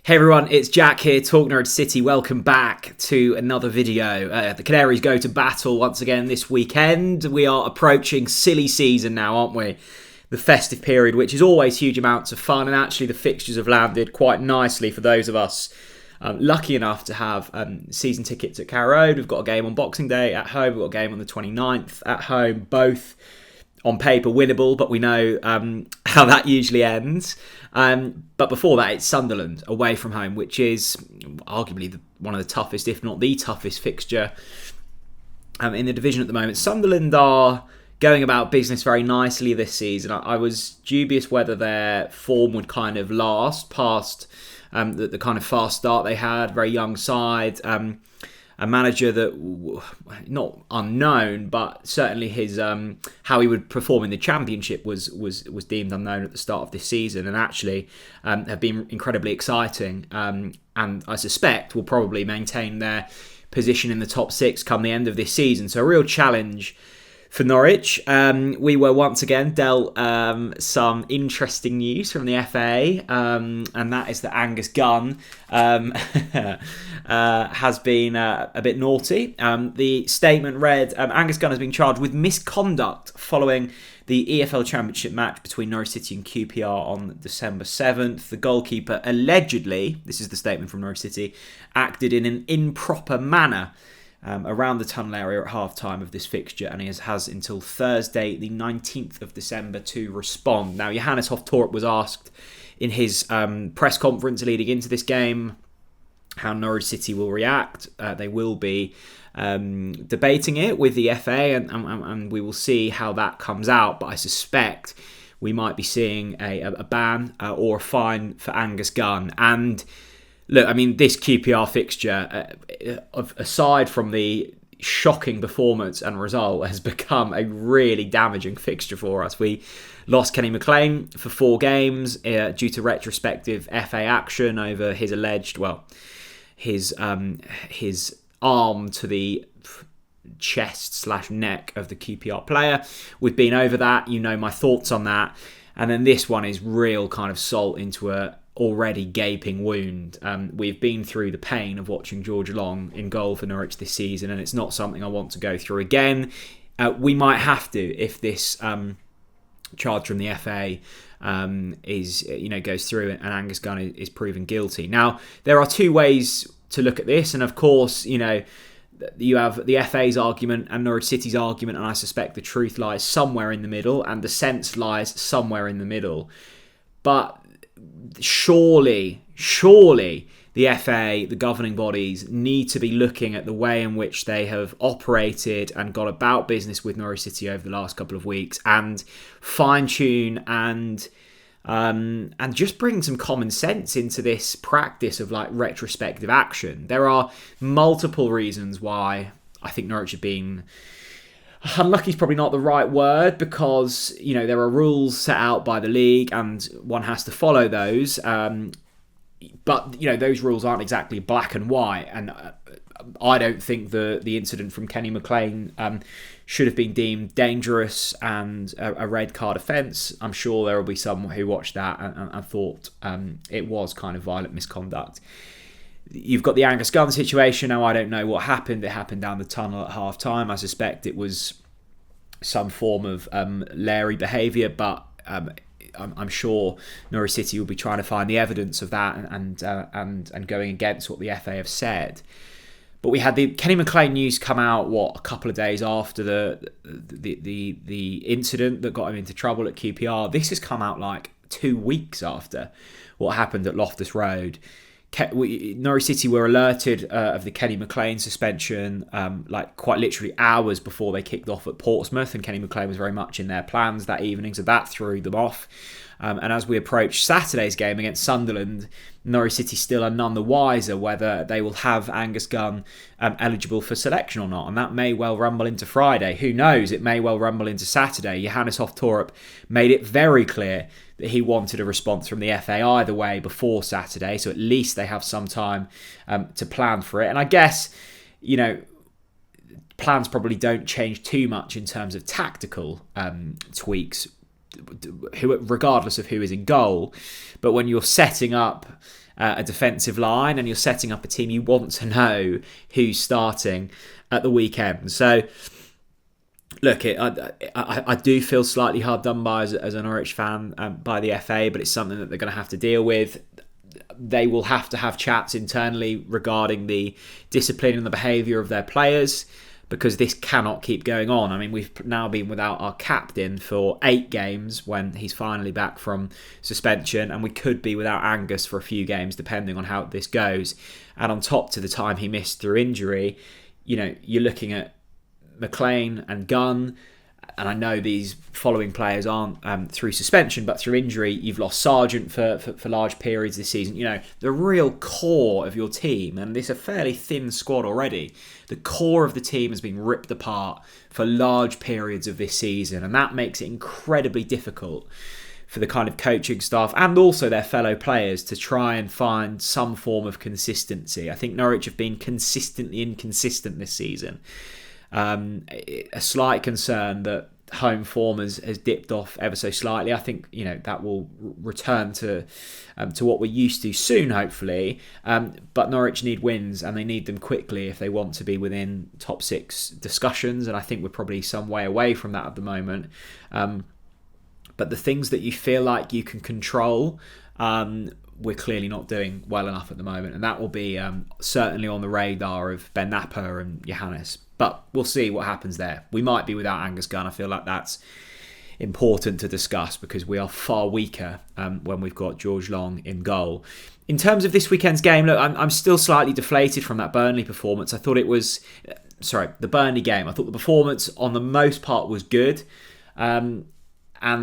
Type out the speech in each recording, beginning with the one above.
Hey everyone, it's Jack here, TalkNorwichCity. Welcome back to another video. The Canaries go to battle once again this weekend. We are approaching silly season now, aren't we? The festive period, which is always huge amounts of fun, and actually the fixtures have landed quite nicely for those of us lucky enough to have season tickets at Carrow Road. We've got a game on Boxing Day at home, we've got a game on the 29th at home, both on paper winnable, but we know how that usually ends. But before that, it's Sunderland away from home, which is arguably one of the toughest, if not the toughest fixture in the division at the moment. Sunderland are going about business very nicely this season. I was dubious whether their form would kind of last past the kind of fast start they had. Very young side. A manager that, not unknown, but certainly his how he would perform in the Championship was deemed unknown at the start of this season, and actually have been incredibly exciting. And I suspect will probably maintain their position in the top six come the end of this season. So a real challenge for Norwich. We were once again dealt some interesting news from the FA, and that is that Angus Gunn has been a bit naughty. The statement read, Angus Gunn has been charged with misconduct following the EFL Championship match between Norwich City and QPR on December 7th. The goalkeeper allegedly, this is the statement from Norwich City, acted in an improper manner around the tunnel area at half-time of this fixture, and he has until Thursday, the 19th of December, to respond. Now, Johannes Hoftorp was asked in his press conference leading into this game how Norwich City will react. They will be debating it with the FA, and we will see how that comes out, but I suspect we might be seeing a ban or a fine for Angus Gunn. And look, I mean, this QPR fixture, aside from the shocking performance and result, has become a really damaging fixture for us. We lost Kenny McLean for 4 games due to retrospective FA action over his alleged, his arm to the chest/neck of the QPR player. We've been over that. You know my thoughts on that. And then this one is real kind of salt into a already gaping wound. We've been through the pain of watching George Long in goal for Norwich this season, and it's not something I want to go through again. We might have to if this charge from the FA goes through and Angus Gunn is proven guilty. Now, there are 2 ways to look at this, and of course, you have the FA's argument and Norwich City's argument, and I suspect the truth lies somewhere in the middle, and the sense lies somewhere in the middle. But surely the FA, the governing bodies, need to be looking at the way in which they have operated and got about business with Norwich City over the last couple of weeks, and fine-tune and just bring some common sense into this practice of retrospective action. There are multiple reasons why I think Norwich have been unlucky is probably not the right word, because there are rules set out by the league and one has to follow those. But those rules aren't exactly black and white, and I don't think the incident from Kenny McLean should have been deemed dangerous and a red card offence. I'm sure there will be some who watched that and thought it was kind of violent misconduct. You've got the Angus Gunn situation. Now, I don't know what happened. It happened down the tunnel at half-time. I suspect it was some form of Larry behaviour, but I'm sure Norwich City will be trying to find the evidence of that and going against what the FA have said. But we had the Kenny McLean news come out a couple of days after the incident that got him into trouble at QPR. This has come out 2 weeks after what happened at Loftus Road. Norwich City were alerted of the Kenny McLean suspension quite literally hours before they kicked off at Portsmouth, and Kenny McLean was very much in their plans that evening, so that threw them off. And as we approach Saturday's game against Sunderland, Norwich City still are none the wiser whether they will have Angus Gunn eligible for selection or not, and that may well rumble into Friday. Who knows? It may well rumble into Saturday. Johannes Hoftorp made it very clear that he wanted a response from the FA either way before Saturday, so at least they have some time to plan for it. And I guess, plans probably don't change too much in terms of tactical tweaks regardless of who is in goal. But when you're setting up a defensive line and you're setting up a team, you want to know who's starting at the weekend. So look, I do feel slightly hard done by as a Norwich fan by the FA, but it's something that they're going to have to deal with. They will have to have chats internally regarding the discipline and the behaviour of their players, because this cannot keep going on. I mean, we've now been without our captain for 8 games when he's finally back from suspension, and we could be without Angus for a few games depending on how this goes. And on top to the time he missed through injury, you're looking at McLean and Gunn, and I know these following players aren't through suspension, but through injury. You've lost Sargent for large periods this season. The real core of your team, and it's a fairly thin squad already, the core of the team has been ripped apart for large periods of this season, and that makes it incredibly difficult for the kind of coaching staff and also their fellow players to try and find some form of consistency. I think Norwich have been consistently inconsistent this season. A slight concern that home form has dipped off ever so slightly. I think that will return to what we're used to soon, hopefully. But Norwich need wins, and they need them quickly if they want to be within top 6 discussions. And I think we're probably some way away from that at the moment. But the things that you feel like you can control, we're clearly not doing well enough at the moment, and that will be certainly on the radar of Ben Napper and Johannes. But we'll see what happens there. We might be without Angus Gunn. I feel like that's important to discuss because we are far weaker when we've got George Long in goal. In terms of this weekend's game, look, I'm still slightly deflated from that Burnley performance. I thought it was... the Burnley game. I thought the performance on the most part was good. And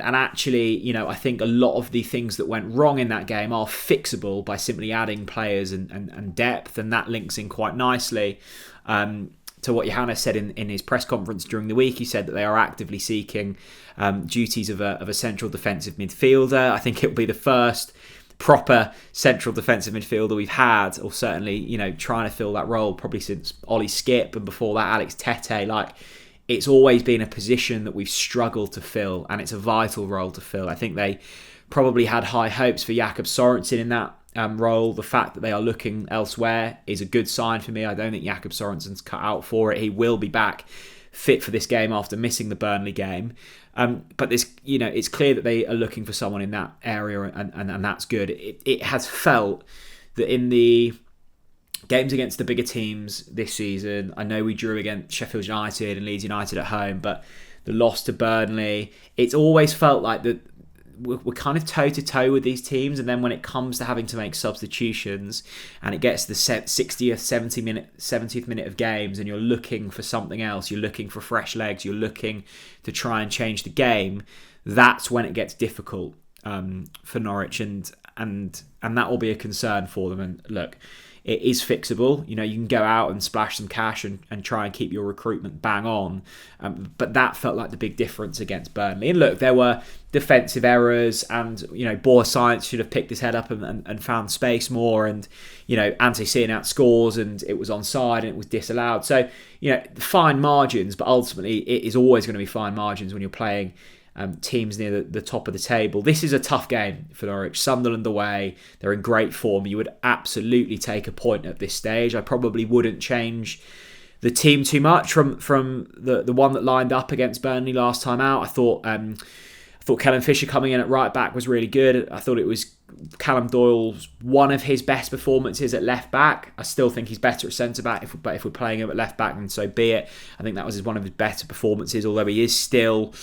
actually, I think a lot of the things that went wrong in that game are fixable by simply adding players and depth, and that links in quite nicely to what Johannes said in his press conference during the week. He said that they are actively seeking duties of a central defensive midfielder. I think it will be the first proper central defensive midfielder we've had, or certainly, trying to fill that role probably since Ollie Skip, and before that Alex Tete. It's always been a position that we've struggled to fill, and it's a vital role to fill. I think they probably had high hopes for Jakob Sorensen in that role. The fact that they are looking elsewhere is a good sign for me. I don't think Jakob Sorensen's cut out for it. He will be back fit for this game after missing the Burnley game. But this, it's clear that they are looking for someone in that area, and that's good. It has felt that in the games against the bigger teams this season, I know we drew against Sheffield United and Leeds United at home, but the loss to Burnley, it's always felt like that we're kind of toe-to-toe with these teams, and then when it comes to having to make substitutions and it gets the 60th, 70th minute of games and you're looking for something else, you're looking for fresh legs, you're looking to try and change the game, that's when it gets difficult for Norwich, and that will be a concern for them. And look, it is fixable. You can go out and splash some cash and try and keep your recruitment bang on. But that felt like the big difference against Burnley. And look, there were defensive errors, and, Boa Science should have picked his head up and found space more. And, Ante Cianat scores and it was onside and it was disallowed. So, fine margins, but ultimately it is always going to be fine margins when you're playing teams near the top of the table. This is a tough game for Norwich. Sunderland away, they're in great form. You would absolutely take a point at this stage. I probably wouldn't change the team too much from the one that lined up against Burnley last time out. I thought Callum Fisher coming in at right back was really good. I thought it was Callum Doyle's one of his best performances at left back. I still think he's better at centre back, but if we're playing him at left back, then so be it. I think that was one of his better performances, although he is still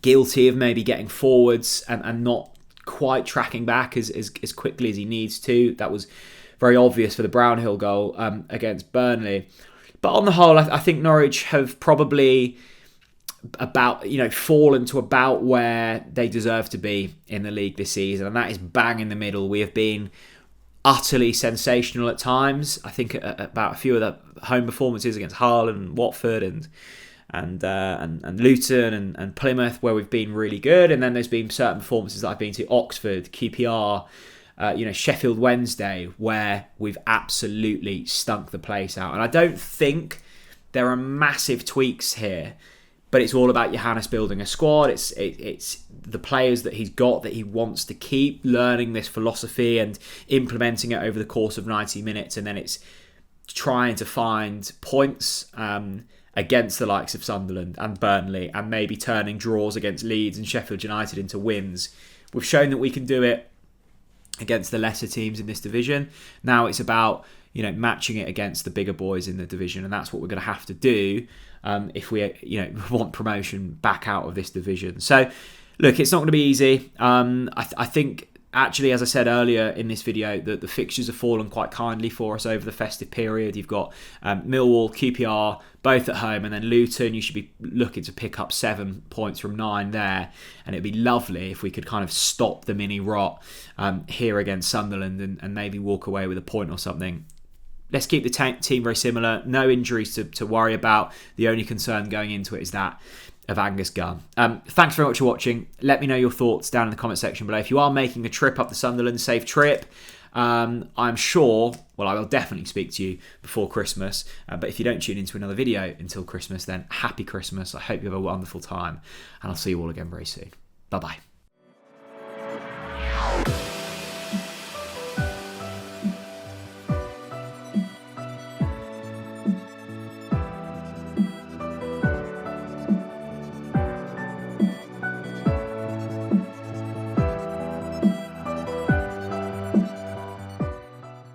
guilty of maybe getting forwards and not quite tracking back as quickly as he needs to. That was very obvious for the Brownhill goal against Burnley. But on the whole, I think Norwich have probably fallen to about where they deserve to be in the league this season, and that is bang in the middle. We have been utterly sensational at times. I think about a few of the home performances against Hull and Watford and Luton and Plymouth, where we've been really good, and then there's been certain performances that I've been to, Oxford, QPR, Sheffield Wednesday, where we've absolutely stunk the place out. And I don't think there are massive tweaks here but it's all about Johannes building a squad. It's the players that he's got that he wants to keep, learning this philosophy and implementing it over the course of 90 minutes, and then it's trying to find points against the likes of Sunderland and Burnley, and maybe turning draws against Leeds and Sheffield United into wins. We've shown that we can do it against the lesser teams in this division. Now it's about matching it against the bigger boys in the division, and that's what we're going to have to do if we want promotion back out of this division. So look, it's not going to be easy. I think actually, as I said earlier in this video, that the fixtures have fallen quite kindly for us over the festive period. You've got Millwall, QPR, both at home, and then Luton. You should be looking to pick up 7 points from 9 there, and it'd be lovely if we could kind of stop the mini rot here against Sunderland and maybe walk away with a point or something. Let's keep the team very similar. No injuries to worry about. The only concern going into it is that of Angus Gunn. Thanks very much for watching. Let me know your thoughts down in the comment section below. If you are making a trip up to Sunderland, safe trip. I'm sure, well, I will definitely speak to you before Christmas. But if you don't tune into another video until Christmas, then happy Christmas. I hope you have a wonderful time, and I'll see you all again very soon. Bye-bye.